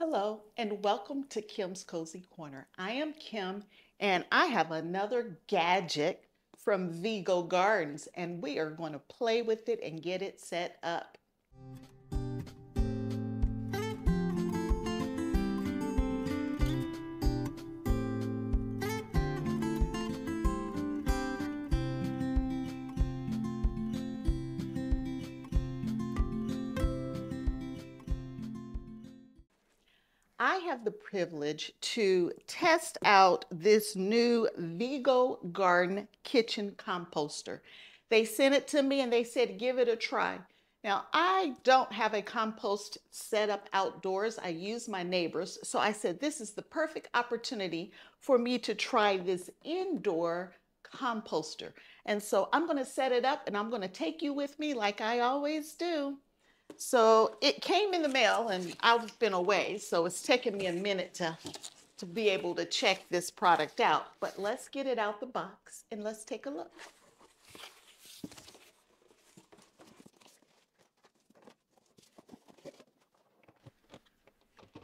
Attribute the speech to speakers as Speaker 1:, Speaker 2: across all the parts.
Speaker 1: Hello and welcome to Kim's Cozy Corner. I am Kim and I have another gadget from Vego Gardens and we are going to play with it and get it set up. I have the privilege to test out this new Vego Garden kitchen composter. They sent it to me and they said, give it a try. Now, I don't have a compost set up outdoors. I use my neighbors. So I said, this is the perfect opportunity for me to try this indoor composter. And so I'm going to set it up and I'm going to take you with me like I always do. So it came in the mail and I've been away, so it's taken me a minute to be able to check this product out. But let's get it out the box and let's take a look.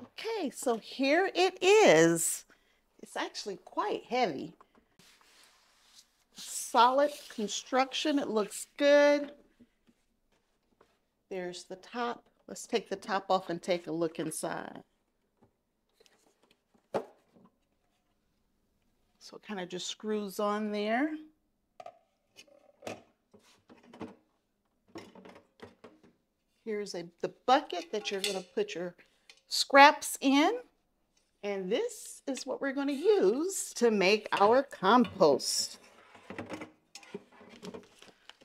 Speaker 1: Okay, so here it is. It's actually quite heavy. Solid construction, it looks good. There's the top. Let's take the top off and take a look inside. So it kind of just screws on there. Here's the bucket that you're going to put your scraps in. And this is what we're going to use to make our compost.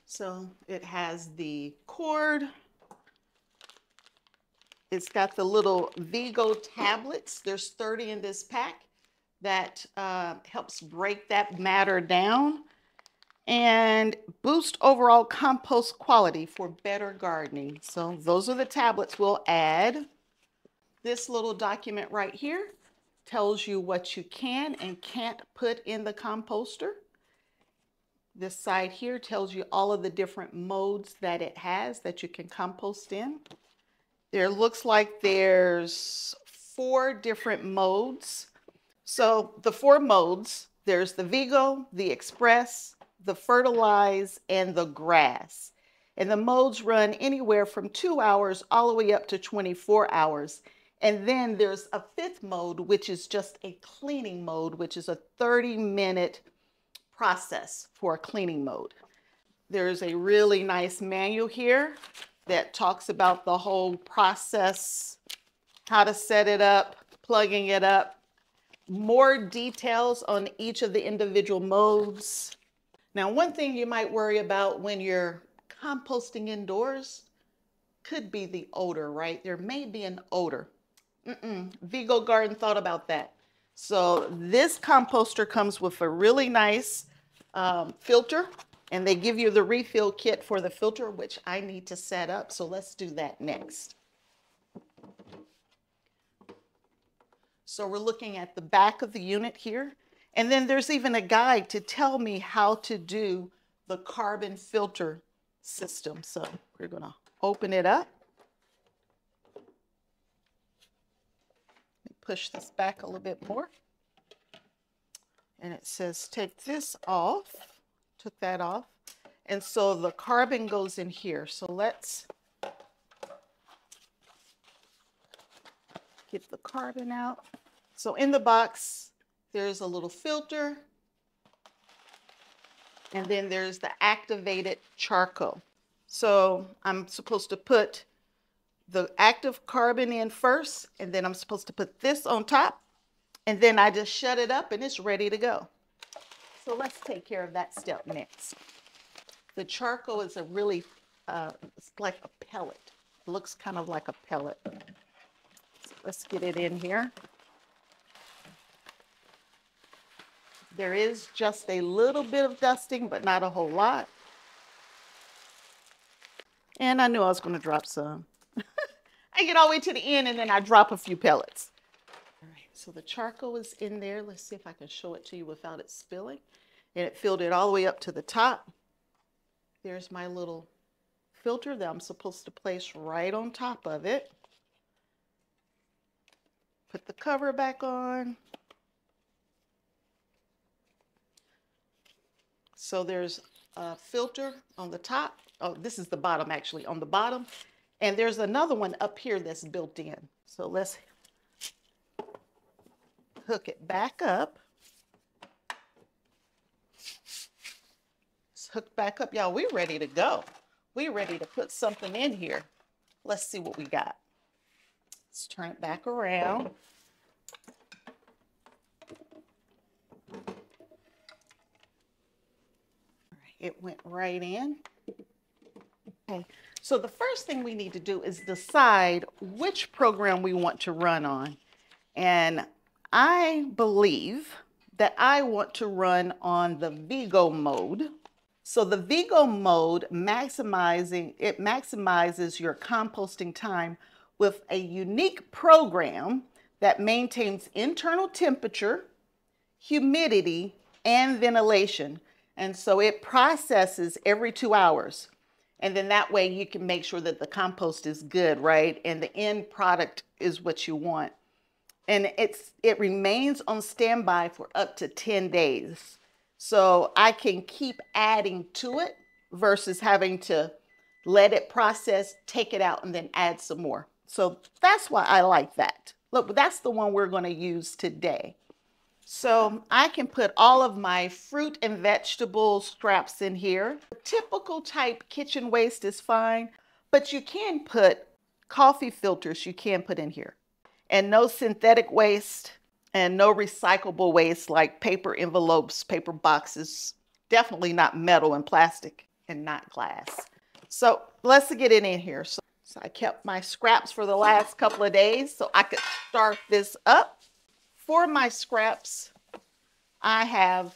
Speaker 1: So it has the cord. It's got the little Vego tablets. There's 30 in this pack that helps break that matter down and boost overall compost quality for better gardening. So those are the tablets we'll add. This little document right here tells you what you can and can't put in the composter. This side here tells you all of the different modes that it has that you can compost in. There looks like there's 4 different modes. So the 4 modes, there's the Vego, the Express, the Fertilize, and the Grass. And the modes run anywhere from 2 hours all the way up to 24 hours. And then there's a 5th mode, which is just a cleaning mode, which is a 30-minute process for a cleaning mode. There's a really nice manual here that talks about the whole process, how to set it up, plugging it up, more details on each of the individual modes. Now, one thing you might worry about when you're composting indoors could be the odor, right? There may be an odor. Vego Garden thought about that. So this composter comes with a really nice filter, and they give you the refill kit for the filter, which I need to set up. So let's do that next. So we're looking at the back of the unit here. And then there's even a guide to tell me how to do the carbon filter system. So we're going to open it up. Push this back a little bit more. And it says take this off. Took that off. And so the carbon goes in here. So let's get the carbon out. So in the box, there's a little filter. And then there's the activated charcoal. So I'm supposed to put the active carbon in first, and then I'm supposed to put this on top, and then I just shut it up and it's ready to go. So let's take care of that step next. The charcoal is a really, it's like a pellet. It looks kind of like a pellet. So let's get it in here. There is just a little bit of dusting, but not a whole lot. And I knew I was going to drop some. I get all the way to the end and then I drop a few pellets. All right, so the charcoal is in there. Let's see if I can show it to you without it spilling. And it filled it all the way up to the top. There's my little filter that I'm supposed to place right on top of it. Put the cover back on. So there's a filter on the top. Oh, this is the bottom actually, on the bottom. And there's another one up here that's built in. So let's hook it back up. It's hooked back up. Y'all, we're ready to go. We're ready to put something in here. Let's see what we got. Let's turn it back around. It went right in. Okay, so the first thing we need to do is decide which program we want to run on. And I believe that I want to run on the Vego mode. So the Vego mode maximizes your composting time with a unique program that maintains internal temperature, humidity, and ventilation. And so it processes every 2 hours. And then that way you can make sure that the compost is good, right? And the end product is what you want. And it remains on standby for up to 10 days. So I can keep adding to it versus having to let it process, take it out, and then add some more. So that's why I like that. Look, that's the one we're going to use today. So I can put all of my fruit and vegetable scraps in here. Typical type kitchen waste is fine, but you can put coffee filters, you can put in here. And no synthetic waste and no recyclable waste like paper envelopes, paper boxes, definitely not metal and plastic, and not glass. So let's get it in here. So I kept my scraps for the last couple of days so I could start this up. For my scraps, I have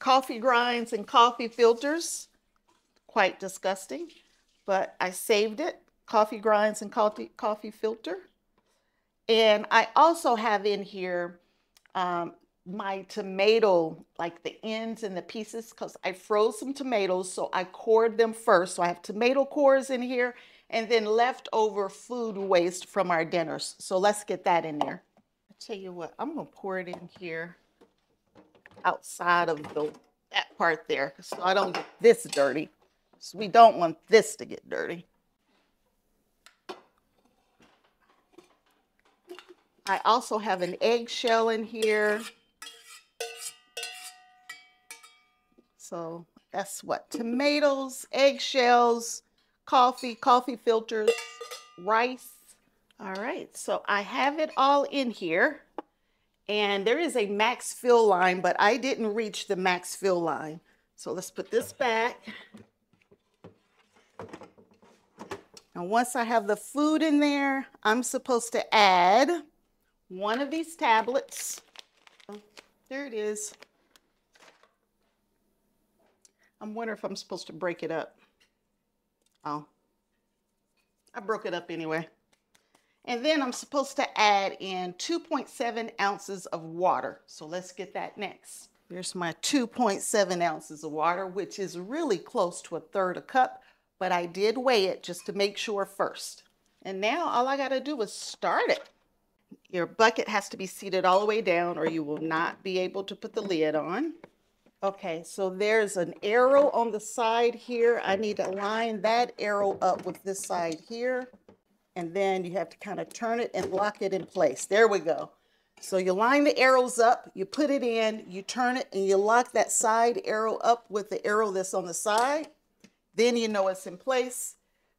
Speaker 1: coffee grinds and coffee filters. Quite disgusting, but I saved it. Coffee grinds and coffee filter. And I also have in here my tomato, like the ends and the pieces, because I froze some tomatoes, so I cored them first. So I have tomato cores in here, and then leftover food waste from our dinners. So let's get that in there. I tell you what, I'm gonna pour it in here outside of that part there, so I don't get this dirty. So we don't want this to get dirty. I also have an eggshell in here. So that's what? Tomatoes, eggshells, coffee filters, rice. All right, so I have it all in here. And there is a max fill line, but I didn't reach the max fill line. So let's put this back. And once I have the food in there, I'm supposed to add one of these tablets. There it is. I'm wondering if I'm supposed to break it up. Oh, I broke it up anyway. And then I'm supposed to add in 2.7 ounces of water. So let's get that next. Here's my 2.7 ounces of water, which is really close to 1/3 cup, but I did weigh it just to make sure first. And now all I gotta do is start it. Your bucket has to be seated all the way down or you will not be able to put the lid on. Okay, so there's an arrow on the side here. I need to line that arrow up with this side here. And then you have to kind of turn it and lock it in place. There we go. So you line the arrows up, you put it in, you turn it, and you lock that side arrow up with the arrow that's on the side. Then you know it's in place.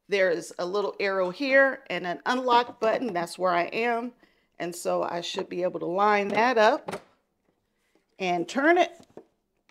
Speaker 1: There's a little arrow here and an unlock button. That's where I am. And so I should be able to line that up and turn it.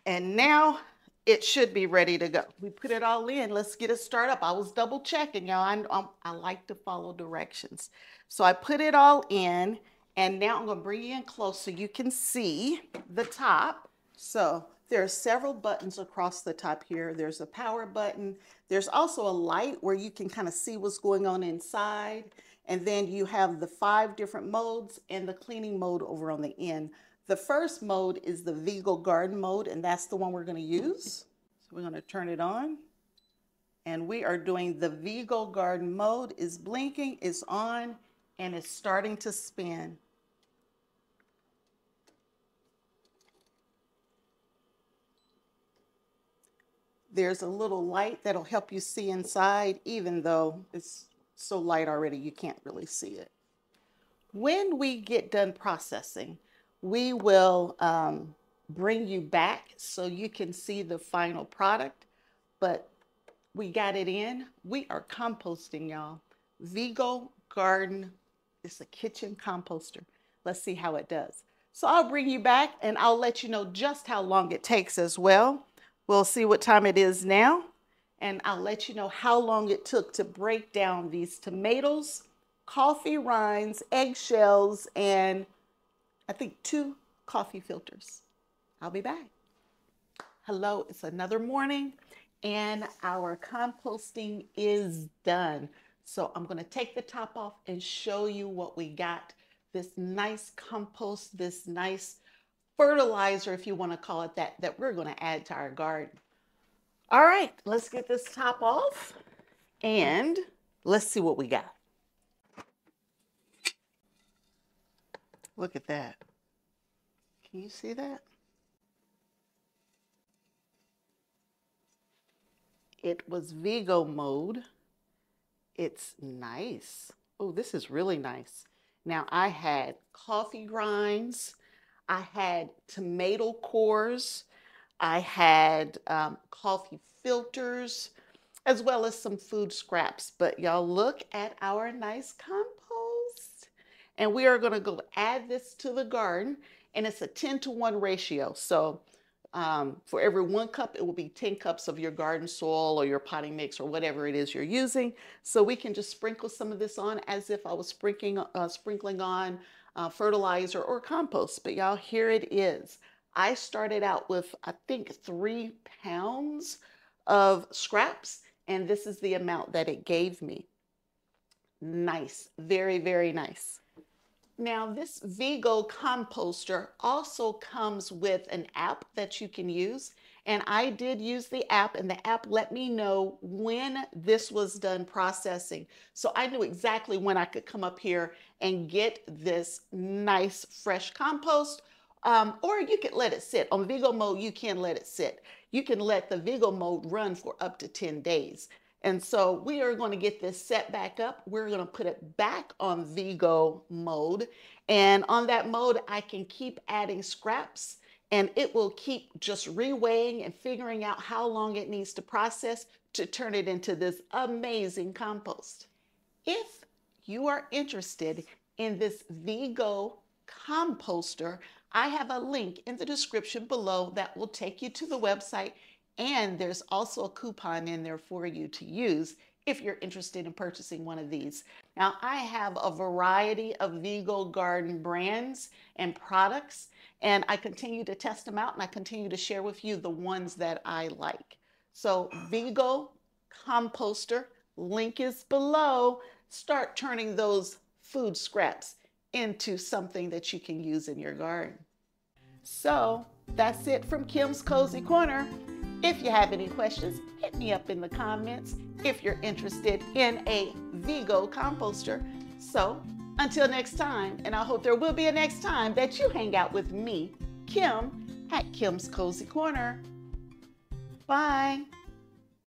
Speaker 1: And now it should be ready to go. We put it all in. Let's get it started up. I was double checking, y'all. I like to follow directions. So I put it all in, and now I'm gonna bring you in close so you can see the top. So there are several buttons across the top here. There's a power button. There's also a light where you can kind of see what's going on inside. And then you have the 5 different modes and the cleaning mode over on the end. The first mode is the Vego Garden mode, and that's the one we're going to use. So we're going to turn it on. And we are doing the Vego Garden mode. Is blinking, is on, and it's starting to spin. There's a little light that'll help you see inside, even though it's so light already you can't really see it. When we get done processing, we will bring you back so you can see the final product, but we got it in. We are composting, y'all. Vego Garden is a kitchen composter. Let's see how it does. So I'll bring you back and I'll let you know just how long it takes as well. We'll see what time it is now, and I'll let you know how long it took to break down these tomatoes, coffee rinds, eggshells, and I think 2 coffee filters. I'll be back. Hello, it's another morning and our composting is done. So I'm going to take the top off and show you what we got. This nice compost, this nice fertilizer, if you want to call it that, that we're going to add to our garden. All right, let's get this top off and let's see what we got. Look at that. Can you see that? It was Vego mode. It's nice. Oh, this is really nice. Now I had coffee grinds, I had tomato cores, I had coffee filters, as well as some food scraps. But y'all look at our nice compost. And we are gonna go add this to the garden, and it's a 10-to-1 ratio. So for every 1 cup, it will be 10 cups of your garden soil or your potting mix or whatever it is you're using. So we can just sprinkle some of this on as if I was sprinkling on fertilizer or compost. But y'all, here it is. I started out with, I think, 3 pounds of scraps, and this is the amount that it gave me. Nice, very, very nice. Now, this Vego Composter also comes with an app that you can use. And I did use the app, and the app let me know when this was done processing. So I knew exactly when I could come up here and get this nice fresh compost. Or you could let it sit. On Vego mode, you can let it sit. You can let the Vego mode run for up to 10 days. And so we are going to get this set back up. We're going to put it back on Vego mode. And on that mode, I can keep adding scraps, and it will keep just reweighing and figuring out how long it needs to process to turn it into this amazing compost. If you are interested in this Vego composter, I have a link in the description below that will take you to the website. And there's also a coupon in there for you to use if you're interested in purchasing one of these. Now, I have a variety of Vego Garden brands and products, and I continue to test them out, and I continue to share with you the ones that I like. So Vego Composter, link is below. Start turning those food scraps into something that you can use in your garden. So that's it from Kim's Cozy Corner. If you have any questions, hit me up in the comments if you're interested in a Vego composter. So until next time, and I hope there will be a next time that you hang out with me, Kim, at Kim's Cozy Corner. Bye.